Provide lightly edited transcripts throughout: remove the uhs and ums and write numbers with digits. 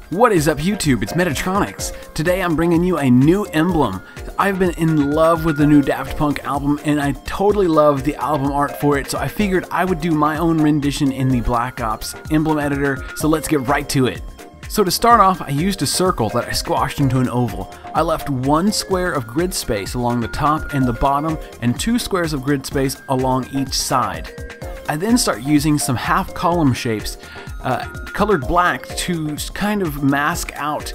What is up YouTube? It's Metatronics. Today I'm bringing you a new emblem. I've been in love with the new Daft Punk album and I totally love the album art for it, so I figured I would do my own rendition in the Black Ops emblem editor, so let's get right to it. So to start off, I used a circle that I squashed into an oval. I left one square of grid space along the top and the bottom and 2 squares of grid space along each side. I then start using some half column shapes colored black to kind of mask out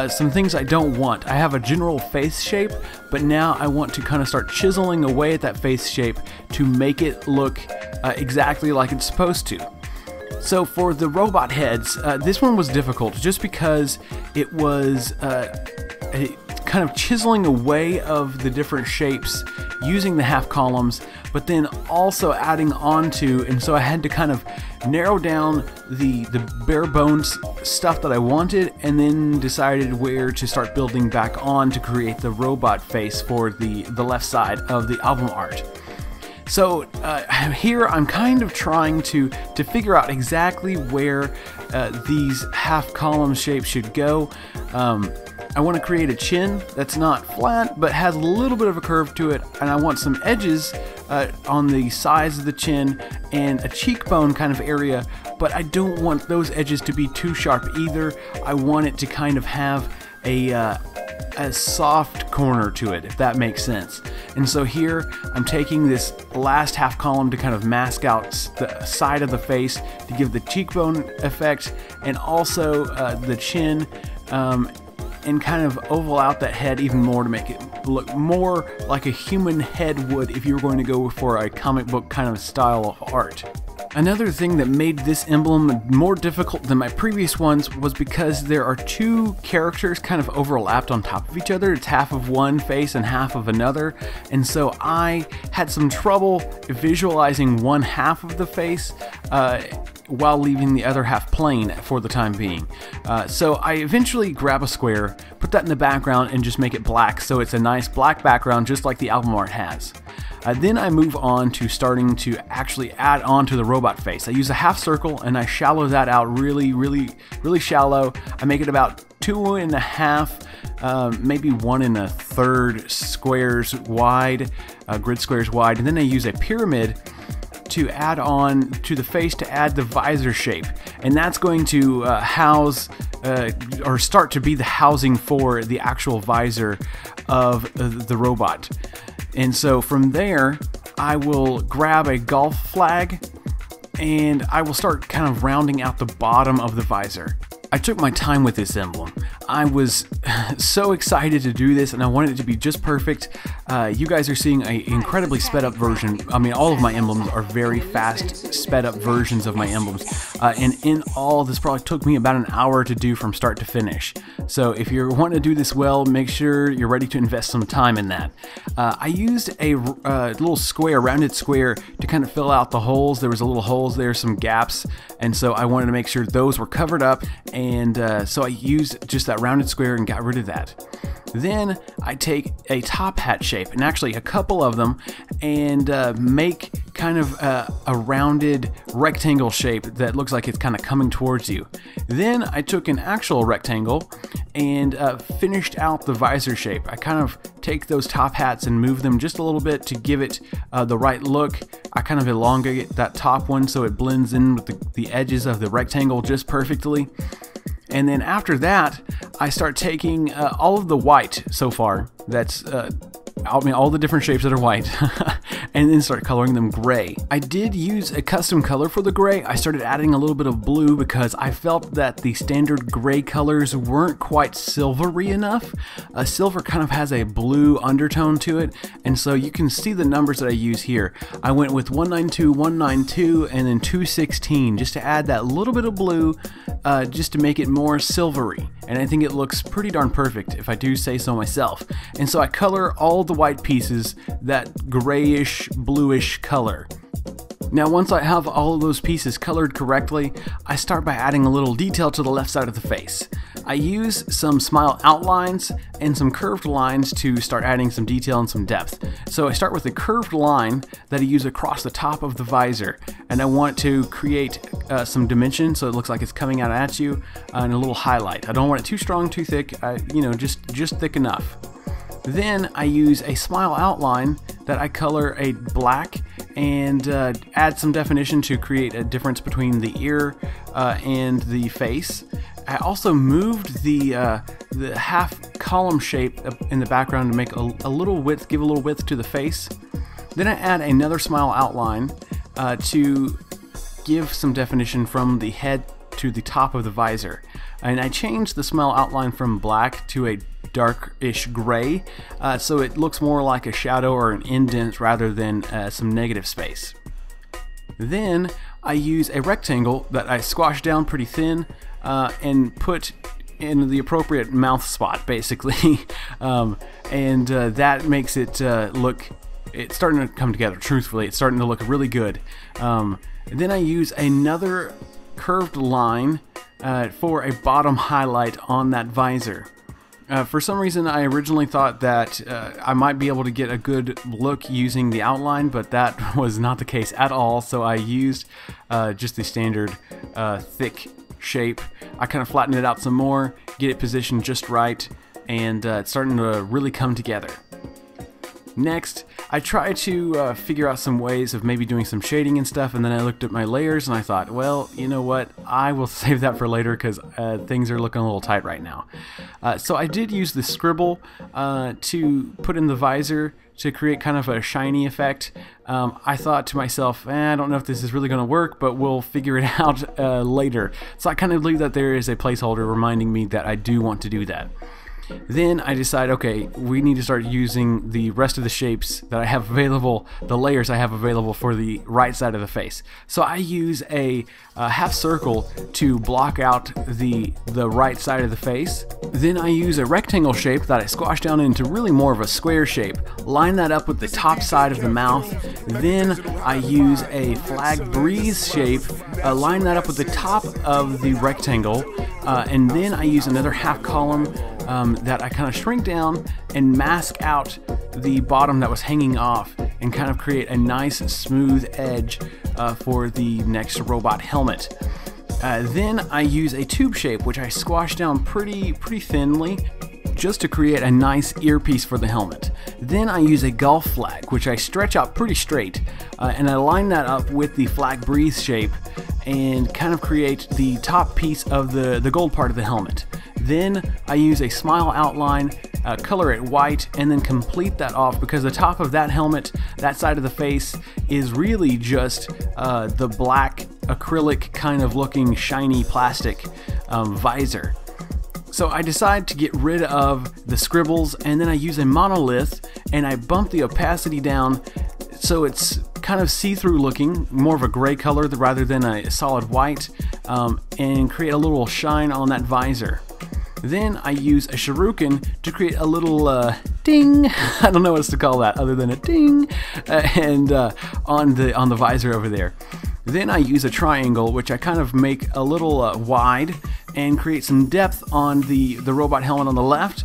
some things I don't want. I have a general face shape, but now I want to kind of start chiseling away at that face shape to make it look exactly like it's supposed to. So for the robot heads, this one was difficult just because it was kind of chiseling away of the different shapes using the half columns, but then also adding onto, and so I had to kind of narrow down the bare bones stuff that I wanted, and then decided where to start building back on to create the robot face for the left side of the album art. So here I'm kind of trying to figure out exactly where these half column shapes should go. I want to create a chin that's not flat but has a little bit of a curve to it, and I want some edges on the sides of the chin and a cheekbone kind of area, but I don't want those edges to be too sharp either. I want it to kind of have a soft corner to it, if that makes sense. And so here I'm taking this last half column to kind of mask out the side of the face to give the cheekbone effect, and also the chin, and kind of oval out that head even more to make it look more like a human head would if you were going to go for a comic book kind of style of art. Another thing that made this emblem more difficult than my previous ones was because there are 2 characters kind of overlapped on top of each other. It's half of one face and half of another, and so I had some trouble visualizing one half of the face while leaving the other half plain for the time being. So I eventually grab a square, put that in the background, and just make it black so it's a nice black background just like the album art has. Then I move on to starting to actually add on to the robot face. I use a half circle and I shallow that out really shallow. I make it about 2.5, maybe 1 1/3 squares wide, grid squares wide, and then I use a pyramid to add on to the face to add the visor shape, and that's going to house or start to be the housing for the actual visor of the robot. And so from there I will grab a golf flag and I will start kind of rounding out the bottom of the visor. I took my time with this emblem. I was so excited to do this and I wanted it to be just perfect. You guys are seeing an incredibly sped up version. I mean, all of my emblems are very fast, sped up versions of my emblems. And in all, this probably took me about an hour to do from start to finish. So if you're wanting to do this well, make sure you're ready to invest some time in that. I used a little square, rounded square, to kind of fill out the holes. There was a little holes there, some gaps, and so I wanted to make sure those were covered up, and so I used just that rounded square and got rid of that. Then I take a top hat shape, and actually a couple of them, and make kind of a rounded rectangle shape that looks like it's kind of coming towards you. Then I took an actual rectangle and finished out the visor shape. I kind of take those top hats and move them just a little bit to give it the right look. I kind of elongate that top one so it blends in with the edges of the rectangle just perfectly. And then after that, I start taking all of the white so far, that's all the different shapes that are white, and then start coloring them gray. I did use a custom color for the gray. I started adding a little bit of blue because I felt that the standard gray colors weren't quite silvery enough. Silver kind of has a blue undertone to it, and so you can see the numbers that I use here. I went with 192, 192, and then 216 just to add that little bit of blue, just to make it more silvery, and I think it looks pretty darn perfect if I do say so myself. And so I color all the white pieces that grayish bluish color. Now once I have all of those pieces colored correctly, I start by adding a little detail to the left side of the face. I use some smile outlines and some curved lines to start adding some detail and some depth. So I start with a curved line that I use across the top of the visor, and I want to create some dimension so it looks like it's coming out at you, and a little highlight. I don't want it too strong, too thick, just thick enough. Then I use a smile outline that I color a black and add some definition to create a difference between the ear and the face. I also moved the half column shape in the background to make a little width, give a little width to the face. Then I add another smile outline to give some definition from the head to the top of the visor. And I changed the smile outline from black to a darkish gray, so it looks more like a shadow or an indent rather than some negative space. Then I use a rectangle that I squash down pretty thin and put in the appropriate mouth spot, basically, and that makes it look, it's starting to come together. Truthfully, it's starting to look really good. Then I use another curved line for a bottom highlight on that visor. For some reason, I originally thought that I might be able to get a good look using the outline, but that was not the case at all, so I used just the standard thick shape. I kind of flattened it out some more, get it positioned just right, and it's starting to really come together. Next, I tried to figure out some ways of maybe doing some shading and stuff, and then I looked at my layers and I thought, well, you know what, I will save that for later because things are looking a little tight right now. So I did use the scribble to put in the visor to create kind of a shiny effect. I thought to myself, I don't know if this is really going to work, but we'll figure it out later. So I kind of believe that there is a placeholder reminding me that I do want to do that. Then I decide, okay, we need to start using the rest of the shapes that I have available, the layers I have available for the right side of the face. So I use a half circle to block out the right side of the face. Then I use a rectangle shape that I squash down into really more of a square shape. Line that up with the top side of the mouth. Then I use a flag breeze shape, line that up with the top of the rectangle, and then I use another half column that I kind of shrink down and mask out the bottom that was hanging off and kind of create a nice smooth edge for the next robot helmet. Then I use a tube shape which I squash down pretty thinly just to create a nice earpiece for the helmet. Then I use a golf flag which I stretch out pretty straight and I line that up with the flag breeze shape and kind of create the top piece of the gold part of the helmet. Then I use a smile outline, color it white, and then complete that off because the top of that helmet, that side of the face, is really just the black acrylic kind of looking shiny plastic visor. So I decide to get rid of the scribbles, and then I use a monolith and I bump the opacity down so it's kind of see-through looking, more of a gray color rather than a solid white, and create a little shine on that visor. Then I use a shuriken to create a little ding. I don't know what else to call that other than a ding, and on the visor over there. Then I use a triangle, which I kind of make a little wide and create some depth on the robot helmet on the left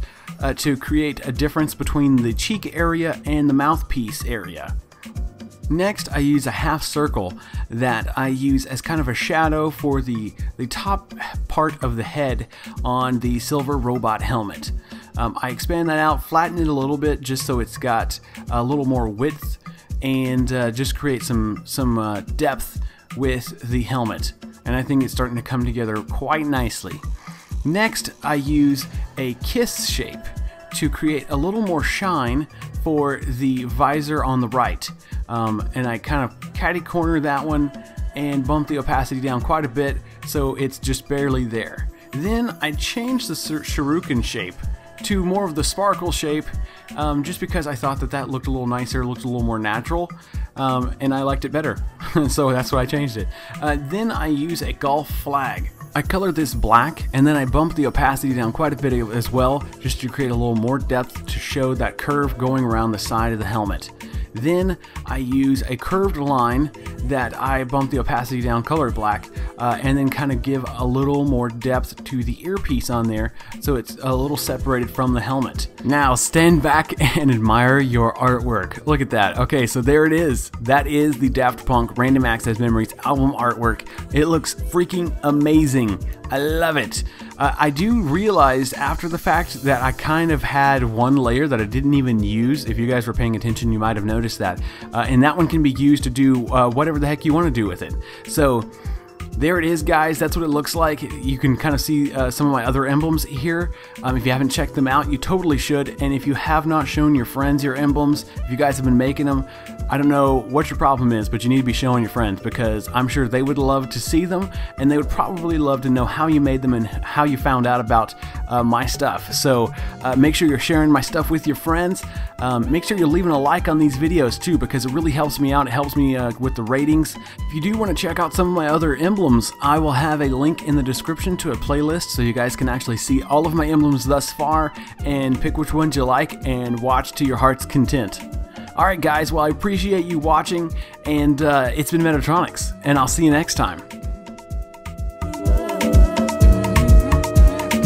to create a difference between the cheek area and the mouthpiece area. Next, I use a half circle that I use as kind of a shadow for the top part of the head on the silver robot helmet. I expand that out, flatten it a little bit just so it's got a little more width, and just create some depth with the helmet. And I think it's starting to come together quite nicely. Next, I use a kiss shape to create a little more shine for the visor on the right. And I kind of catty corner that one and bump the opacity down quite a bit so it's just barely there. Then I changed the shuriken shape to more of the sparkle shape just because I thought that looked a little nicer, looked a little more natural, and I liked it better. So that's why I changed it. Then I use a golf flag. I colored this black and then I bumped the opacity down quite a bit as well just to create a little more depth to show that curve going around the side of the helmet. Then I use a curved line that I bump the opacity down color black, and then kind of give a little more depth to the earpiece on there so it's a little separated from the helmet. Now stand back and admire your artwork. Look at that. Okay, so there it is. That is the Daft Punk Random Access Memories album artwork. It looks freaking amazing. I love it. I do realize after the fact that I kind of had one layer that I didn't even use. If you guys were paying attention, you might have noticed that. And that one can be used to do whatever the heck you want to do with it. So there it is, guys. That's what it looks like. You can kind of see some of my other emblems here. If you haven't checked them out, you totally should. And if you have not shown your friends your emblems, if you guys have been making them, I don't know what your problem is, but you need to be showing your friends, because I'm sure they would love to see them, and they would probably love to know how you made them and how you found out about my stuff. So make sure you're sharing my stuff with your friends. Make sure you're leaving a like on these videos too, because it really helps me out. It helps me with the ratings. If you do want to check out some of my other emblems, I will have a link in the description to a playlist so you guys can actually see all of my emblems thus far and pick which ones you like and watch to your heart's content. Alright guys, well I appreciate you watching, and it's been Metatronics, and I'll see you next time.